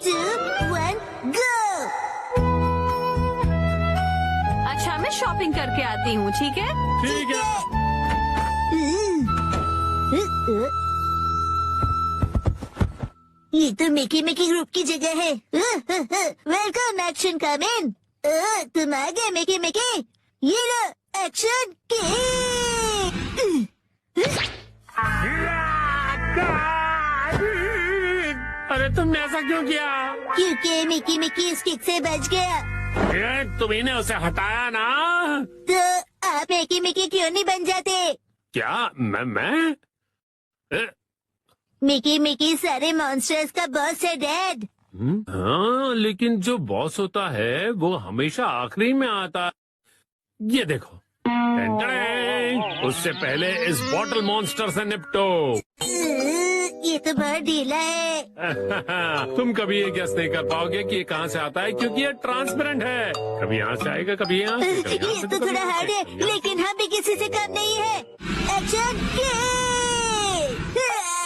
2, 1, go! अच्छा मैं shopping करके आती हूँ, ठीक है? ठीक है। ये तो मिकी मिकी ग्रुप की जगह है। वेलकम एक्शन कम इन। तुम आ गए मिकी मिकी। ये लो एक्शन अरे तुमने ऐसा क्यों किया? क्योंकि मिकी मिकी उस किक से बच गया। तुम्ही ने उसे हटाया ना? तो आप मिकी मिकी क्यों नहीं बन जाते? क्या मैं? मिकी मिकी सारे मॉन्स्टर्स का बॉस है डैड। हाँ, लेकिन जो बॉस होता है वो हमेशा आखिरी में आता। ये देखो, उससे पहले इस बॉटल मॉन्स्टर से निपटो। ये तो बहुत ढीला है। तुम कभी ये गेस नहीं कर पाओगे कि ये कहाँ से आता है, क्योंकि ये ट्रांसपेरेंट है। कभी यहाँ से आएगा, कभी यहाँ से, कभी यहाँ ये से, तो थोड़ा हार्ड है, लेकिन हम भी किसी से कम नहीं है। एक्शन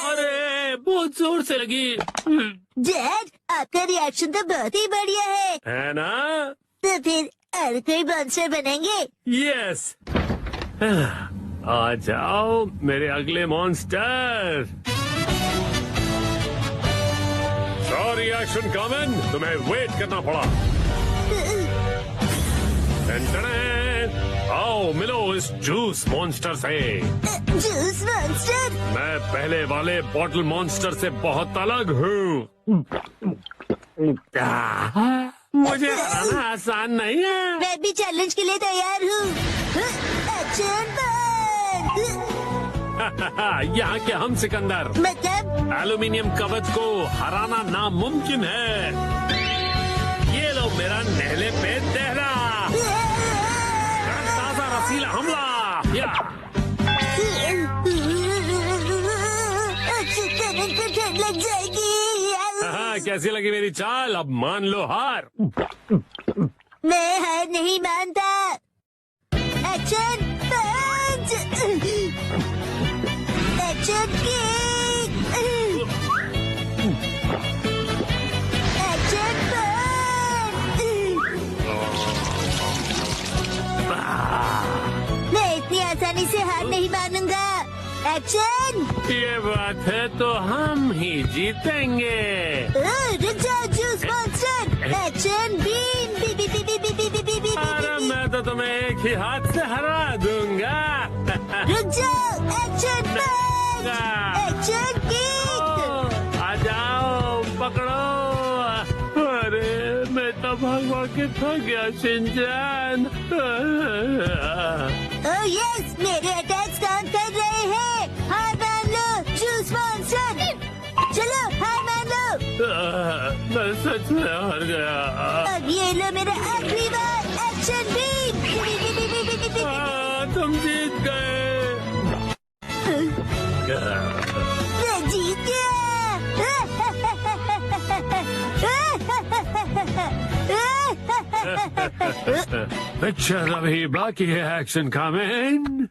अरे बहुत जोर से लगी। डैड, आपका रिएक्शन तो बहुत ही बढ़िया है ना? तो फिर और कोई मॉन्स्टर बनेंगे? यस। आ जाओ मेरे अगले मॉन्स्टर। सॉरी एक्शन कॉमन, तुम्हें वेट करना पड़ा। आओ मिलो इस जूस मॉन्स्टर से। Juice monster? मैं पहले वाले बॉटल मॉन्स्टर से बहुत अलग हूँ। मुझे हराना आसान नहीं है। मैं भी चैलेंज के लिए तैयार हूँ। एक्शन यहाँ के हम सिकंदर मतलब एल्यूमिनियम कवच को हराना नामुमकिन है। ये लो मेरा नहले पे देहरा, ताजा रसीला हमला। या ठंड लग जाएगी। हाँ, कैसी लगी मेरी चाल? अब मान लो हार। मैं हार नहीं मानता। एक्शन पंच, एक्शन किक, एक्शन पंच। मैं इतनी आसानी से हार नहीं मानूंगा। एक्शन। ये बात है तो हम ही जीतेंगे। रुक जाओ जूस मॉन्स्टर। एक्शन बीम, बी बी बी बी बी बी बी बी बी। अरे मैं तो तुम्हें एक ही हाथ से हरा दूंगा। रुक जाओ। एक्शन पंच, एक्शन किक। आ जाओ, पकड़ो। अरे मैं तो भाग के थक गया शिनचैन। ओह यस, मेरे अटैक्स काम कर रहे हैं। हार मान लो जूस मॉन्स्टर। चलो हार मान लो। मैं सच में हार गया। अब ये लो मेरा आखिरी बार। एक्शन बीम, बी बी बी बी बी बी बी। तुम जीत गए। मैं जीत गया। पिक्चर अभी बाकी है एक्शन कॉमेंट।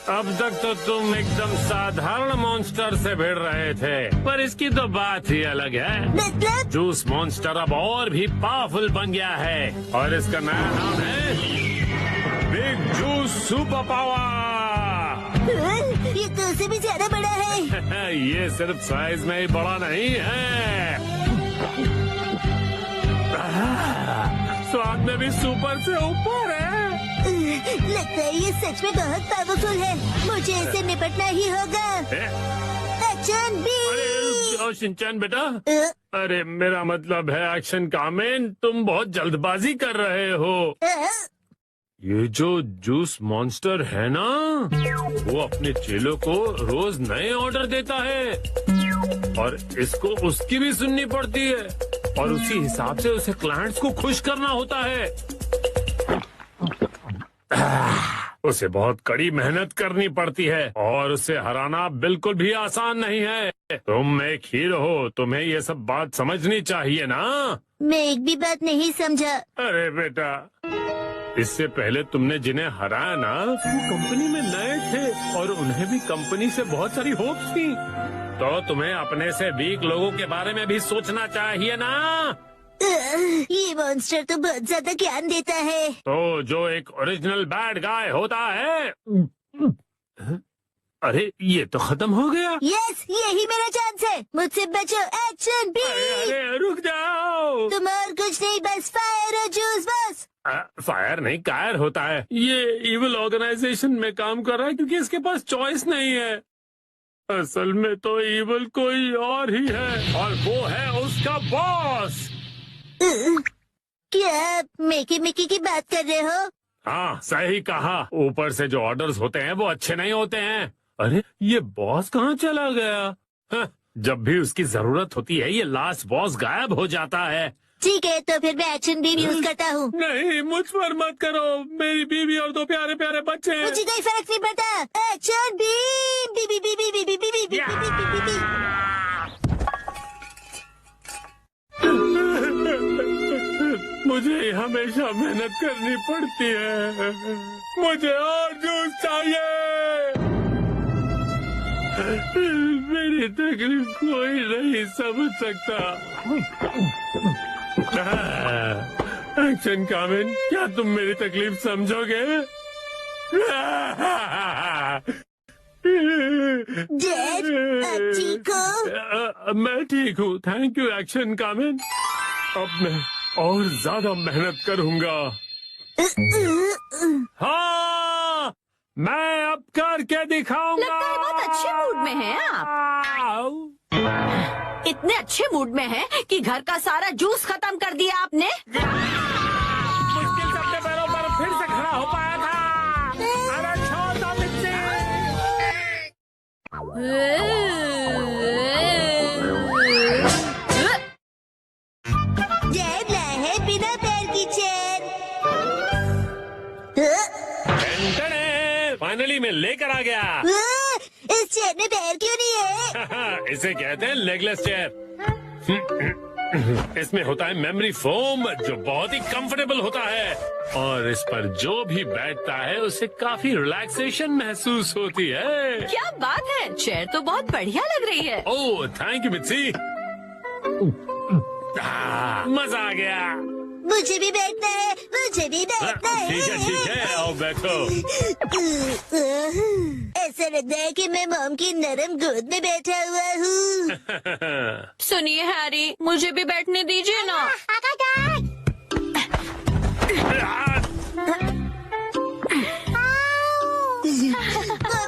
अब तक तो तुम एकदम साधारण मॉन्स्टर से भिड़ रहे थे, पर इसकी तो बात ही अलग है। मतलब जूस मॉन्स्टर अब और भी पावरफुल बन गया है और इसका नया नाम है बिग जूस सुपर पावर। ये तो उससे भी ज्यादा बड़ा है। ये सिर्फ साइज में ही बड़ा नहीं है, स्वाद में भी सुपर से ऊपर है। लगता है ये सच में बहुत पावरफुल है। मुझे इससे निपटना ही होगा। Action B. अरे शिनचैन बेटा, अरे मेरा मतलब है एक्शन कामेन, तुम बहुत जल्दबाजी कर रहे हो। ये जो जूस मॉन्स्टर है ना, वो अपने चेलों को रोज नए ऑर्डर देता है और इसको उसकी भी सुननी पड़ती है और उसी हिसाब से उसे क्लाइंट्स को खुश करना होता है। उसे बहुत कड़ी मेहनत करनी पड़ती है और उसे हराना बिल्कुल भी आसान नहीं है। तुम एक हीरो हो, तुम्हें ये सब बात समझनी चाहिए ना। मैं एक भी बात नहीं समझा। अरे बेटा, इससे पहले तुमने जिन्हें हराया ना, वो कंपनी में नए थे और उन्हें भी कंपनी से बहुत सारी होप्स थी। तो तुम्हें अपने से वीक लोगों के बारे में भी सोचना चाहिए ना। ये मॉन्स्टर तो बहुत ज्यादा ज्ञान देता है। तो जो एक ओरिजिनल बैड गाय होता है। अरे ये तो खत्म हो गया। यस, यही मेरा चांस है। मुझसे बचो, एक्शन बी। अरे रुक जाओ। तुम और कुछ नहीं, बस फायर और जूस बस। फायर नहीं, कायर होता है। ये इविल ऑर्गेनाइजेशन में काम कर रहा है क्योंकि इसके पास चॉइस नहीं है। असल में तो इविल कोई और ही है और वो है उसका बॉस। क्या आप मिकी मिकी की बात कर रहे हो? हाँ सही कहा। ऊपर से जो ऑर्डर्स होते हैं वो अच्छे नहीं होते हैं। अरे ये बॉस कहाँ चला गया? हाँ, जब भी उसकी जरूरत होती है ये लास्ट बॉस गायब हो जाता है। ठीक है, तो फिर मैं एक्शन बीम यूज करता हूँ। नहीं मुझ पर मत करो, मेरी बीवी और 2 प्यारे प्यारे बच्चे हैं। मुझे कोई फर्क नहीं पड़ता। एक्शन बीम, बी बी बी बी बी बी बी बी बी बी बी। मुझे हमेशा मेहनत करनी पड़ती है। मुझे और जूस चाहिए। मेरी तकलीफ कोई नहीं समझ सकता। एक्शन कामिन, क्या तुम मेरी तकलीफ समझोगे? डैड, आप ठीक हो? मैं ठीक हूँ, थैंक यू एक्शन कामिन। अब मैं और ज्यादा मेहनत करूँगा। हाँ, मैं अब करके दिखाऊंगा। लगता है बहुत अच्छे मूड में हैं आप। इतने अच्छे मूड में हैं कि घर का सारा जूस खत्म कर दिया आपने। मुश्किल से अपने पैरों पर फिर से खड़ा हो पाया था। अरे छोड़ दो मिट्टी। डैड लाए है बिना पैर की चेयर। फाइनली मैं लेकर आ गया। इस चेयर में पैर क्यों नहीं है? इसे कहते हैं लेगलेस चेयर। इसमें होता है मेमोरी फोम जो बहुत ही कंफर्टेबल होता है और इस पर जो भी बैठता है उसे काफी रिलैक्सेशन महसूस होती है। क्या बात है, चेयर तो बहुत बढ़िया लग रही है। ओह थैंक यू मित्सी। मजा आ गया। मुझे भी बैठना है, मुझे भी बैठना है। ठीक है, आओ बैठो। ऐसा लगता है कि मैं मॉम की नरम गोद में बैठा हुआ हूँ। सुनिए हैरी, मुझे भी बैठने दीजिए ना। मॉम,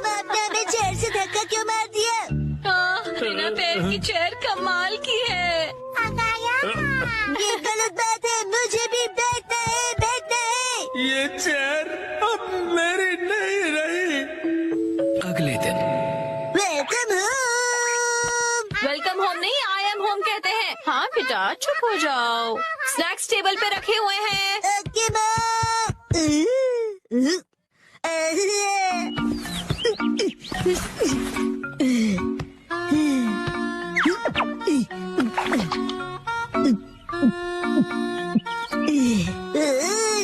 आपने हमें चेयर से धक्का क्यों मार दिया? बिना पैर की चेयर कमाल की है। ये गलत बात है, मुझे भी बैठना है, बैठना है। ये चेयर अब मेरी नहीं रही। अगले दिन वेलकम होम। वेलकम होम नहीं, आई एम होम कहते हैं। हाँ बेटा चुप हो जाओ, स्नैक्स टेबल पे रखे हुए हैं। Okay mom.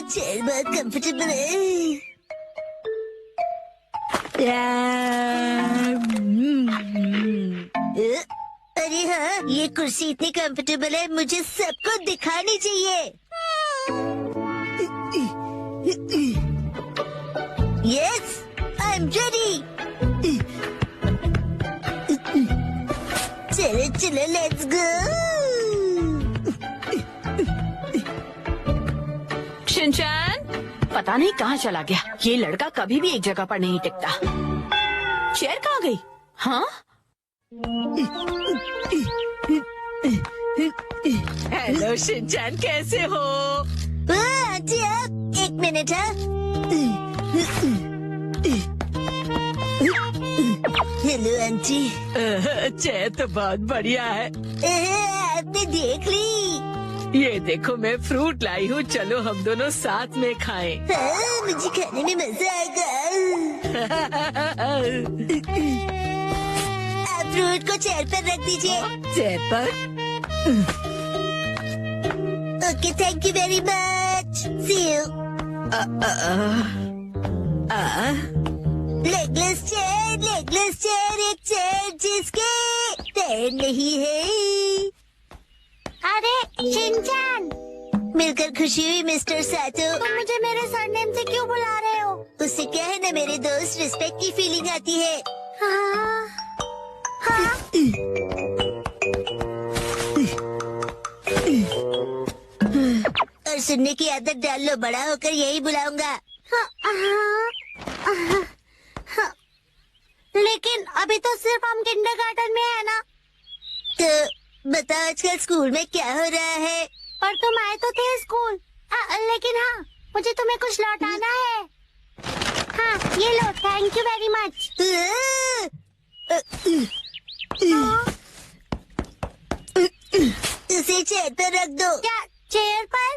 चेयर बहुत कंफर्टेबल है। अरे हाँ, ये कुर्सी इतनी कंफर्टेबल है, मुझे सबको दिखानी चाहिए। Yes, I am ready. चलो चलो, लेट्स गो। शिनचैन, पता नहीं कहाँ चला गया। ये लड़का कभी भी एक जगह पर नहीं टिकता। चेयर कहाँ गई? हाँ, हेलो शिनचैन, कैसे हो? आंटी आप एक मिनट। Hello aunty. चेयर तो बहुत बढ़िया है। आपने देख ली? ये देखो मैं फ्रूट लाई हूँ, चलो हम दोनों साथ में खाएं। हाँ, मुझे खाने में मजा आएगा। आप फ्रूट को चेयर पर रख दीजिए। चेयर पर? Okay, thank you very much. See you. Legless chair. Legless chair, एक चेयर जिसके पैर नहीं है। अरे शिनचैन, मिलकर खुशी हुई मिस्टर सातो। तुम मुझे मेरे सरनेम से क्यों बुला रहे हो? उससे क्या है ना मेरे दोस्त, रिस्पेक्ट की फीलिंग आती है। हाँ, हाँ। और सुनने की आदत डाल लो, बड़ा होकर यही बुलाऊंगा। लेकिन अभी तो सिर्फ हम किंडरगार्टन में है ना। तो बताओ आजकल स्कूल में क्या हो रहा है? पर तुम आए तो थे स्कूल। लेकिन हाँ, मुझे तुम्हें कुछ लौटाना है। हाँ, ये लो, थैंक यू वेरी मच। उसे चेयर पर रख दो। क्या चेयर पर?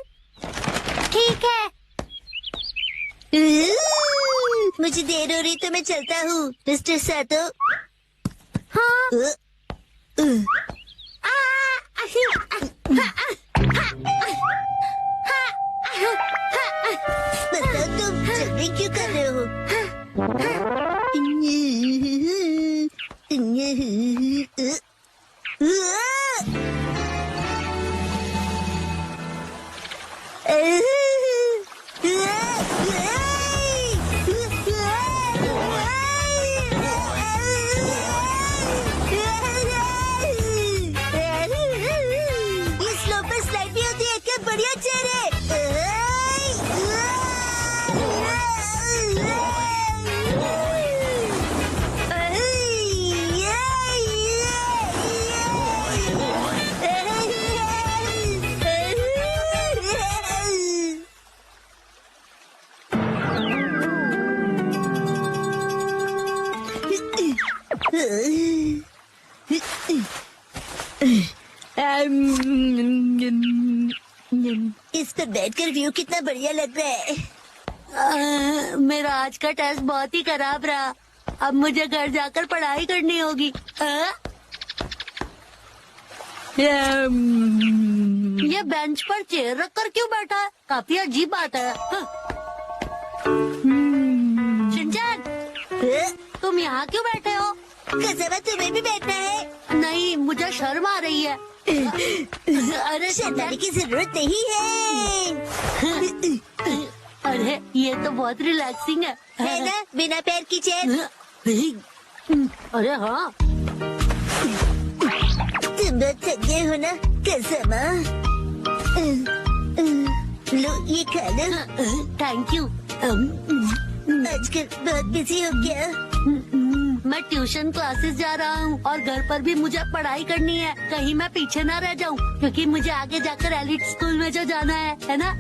ठीक है। मुझे देर हो रही तो मैं चलता हूँ मिस्टर सातो। हाँ। बताओ तुम जल्दी क्यों कर रहे हो? ये स्लो पर स्लाइड भी होती है, क्या बढ़िया चेयर है। इस पर बैठकर व्यू कितना बढ़िया लग रहा है। मेरा आज का टेस्ट बहुत ही खराब रहा। अब मुझे घर जाकर पढ़ाई करनी होगी। ये बेंच पर चेयर रखकर क्यों बैठा है? काफी अजीब बात है। शिनचैन, तुम यहाँ क्यों बैठे हो? कसम तुम्हें भी बैठना है? नहीं, मुझे शर्म आ रही है। अरे शर्माने की जरूरत नहीं है। अरे ये तो बहुत रिलैक्सिंग है ना, बिना पैर की चेयर। अरे हाँ, तुम बहुत थक गए हो ना कसम। लो ये खा लो। Thank you. आजकल बहुत बिजी हो गया। मैं ट्यूशन क्लासेस जा रहा हूँ और घर पर भी मुझे पढ़ाई करनी है। कहीं मैं पीछे ना रह जाऊँ, क्योंकि मुझे आगे जाकर एलिट स्कूल में जो जाना है ना।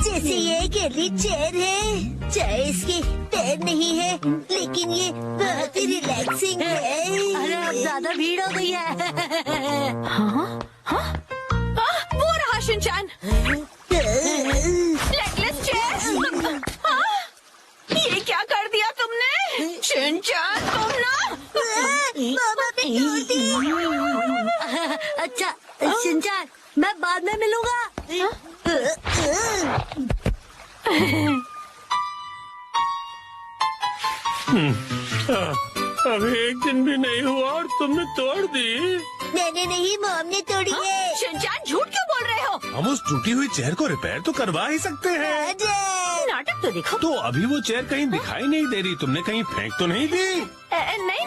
जैसे ये एक एलिट चेयर है, चाहे इसके पैर नहीं है, लेकिन ये बहुत ही रिलैक्सिंग है। अरे अब ज्यादा भीड़ हो गई है। हाँ? हाँ? वो रहा शिनचैन, लेगलेस चेयर। हाँ? ये क्या कर दिया तुमने शिनचैन? तुम ना मामा पे तोड़ दी। अच्छा शिनचैन, मैं बाद में मिलूंगा। अभी एक दिन भी नहीं हुआ और तुमने तोड़ दी। मैंने नहीं, मॉम ने तोड़ी है। शिनचैन झूठ क्यों बोल रहे हो? हम उस टूटी हुई चेयर को रिपेयर तो करवा ही सकते हैं। अजय, नाटक तो देखो। तो अभी वो चेयर कहीं दिखाई नहीं दे रही, तुमने कहीं फेंक तो नहीं दी? नहीं